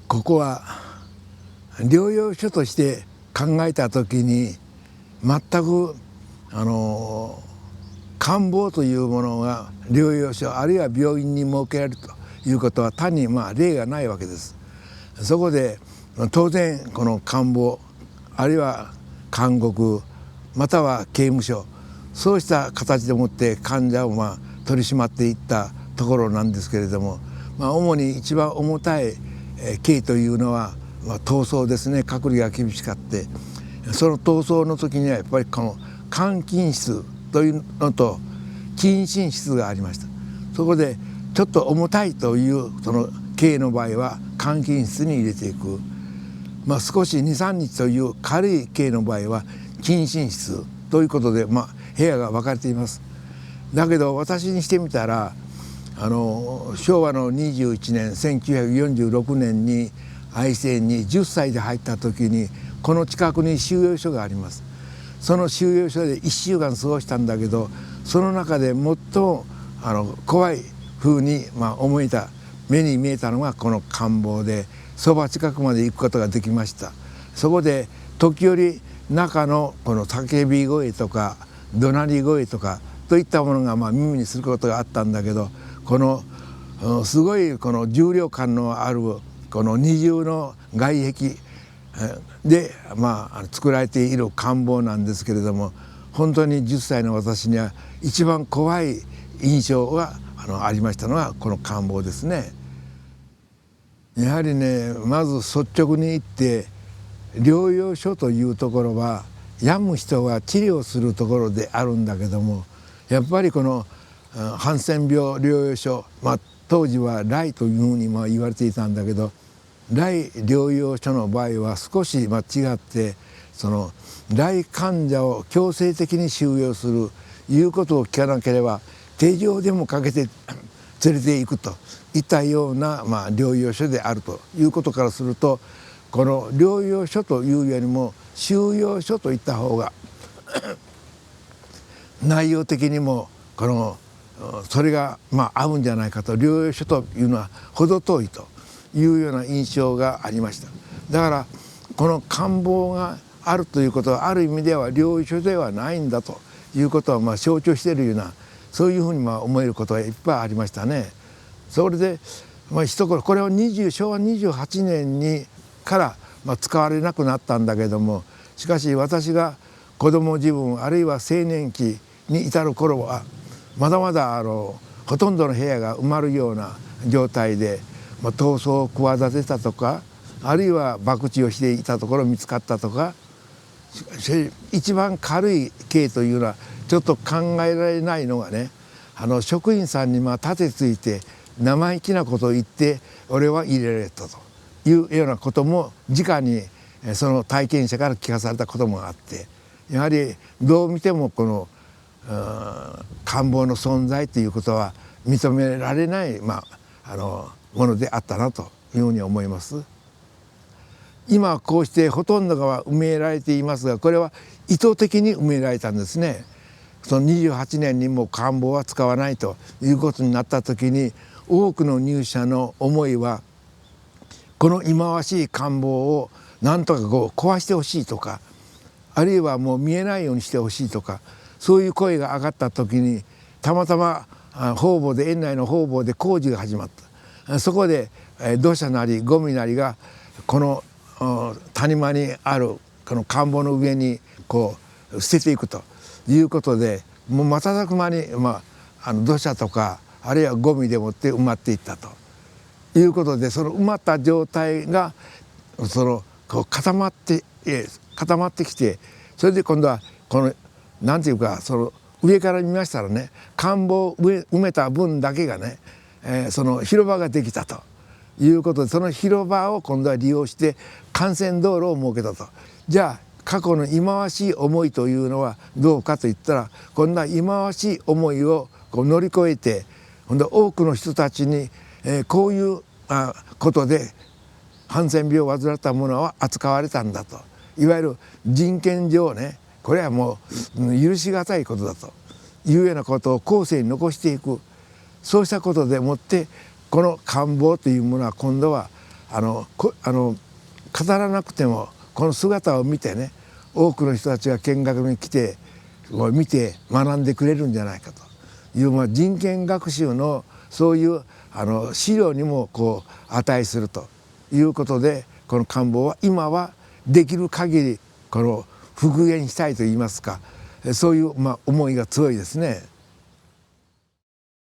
ここは療養所として考えた時に全く感冒というものが療養所あるいは病院に設けられるということは単に例がないわけです。そこで当然この感冒あるいは監獄または刑務所そうした形でもって患者を取り締まっていったところなんですけれども、主に一番重たい刑というのは逃走ですね。隔離が厳しかってその逃走の時にはやっぱりこの監禁室というのと謹慎室がありました。そこでちょっと重たいというその刑の場合は監禁室に入れていく、少し 2,3 日という軽い刑の場合は謹慎室ということで、部屋が分かれています。だけど私にしてみたら昭和の21年1946年に愛知県に10歳で入った時にこの近くに収容所があります。その収容所で1週間過ごしたんだけどその中で最も怖い風に思えた目に見えたのがこの監房でそば近くまで行くことができました。そこで時折中のこの叫び声とか怒鳴り声とかといったものが耳にすることがあったんだけどこのすごいこの重量感のあるこの二重の外壁で作られている監房なんですけれども本当に10歳の私には一番怖い印象がありましたのはこの監房ですね。やはりねまず率直に言って療養所というところは病む人が治療するところであるんだけどもやっぱりこのハンセン病療養所、当時は来というふうに言われていたんだけど来療養所の場合は少し違ってその来患者を強制的に収容するいうことを聞かなければ手錠でもかけて連れていくといったような療養所であるということからするとこの療養所というよりも収容所といった方が内容的にもそれが合うんじゃないかと療養所というのは程遠いというような印象がありました。だからこの監房があるということはある意味では療養所ではないんだということは象徴しているようなそういうふうに思えることがいっぱいありましたね。それで一頃これは昭和28年にから使われなくなったんだけどもしかし私が子供自分あるいは青年期に至る頃はまだまだほとんどの部屋が埋まるような状態で逃走を企てたとかあるいは博打をしていたところ見つかったとか一番軽い刑というのはちょっと考えられないのがね職員さんに立てついて生意気なことを言って俺は入れられたというようなことも直にその体験者から聞かされたこともあってやはりどう見てもこの監房の存在ということは認められないものであったなというふうに思います。今はこうしてほとんどが埋められていますがこれは意図的に埋められたんですね。その28年にも監房は使わないということになった時に多くの入社の思いはこの忌まわしい監房をなんとか壊してほしいとかあるいはもう見えないようにしてほしいとかそういう声が上がった時にたまたま方々で園内の方々で工事が始まった。そこで土砂なりゴミなりがこの谷間にあるこの田んぼの上に捨てていくということでもう瞬く間に土砂とかあるいはゴミでもって埋まっていったということでその埋まった状態が固まってきてそれで今度はなんていうか上から見ましたらね田んぼを埋めた分だけがねその広場ができたということでその広場を今度は利用して幹線道路を設けたと。じゃあ過去の忌まわしい思いというのはどうかといったら今度は忌まわしい思いを乗り越えて今度は多くの人たちにこういうことでハンセン病を患った者は扱われたんだといわゆる人権上ねこれはもう許し難いことだというようなことを後世に残していくそうしたことでもってこの監房というものは今度は語らなくてもこの姿を見てね、多くの人たちが見学に来て見て学んでくれるんじゃないかという、人権学習のそういう資料にも値するということで、この官房は今はできる限りこの復元したいといいますか、そういう思いが強いですね。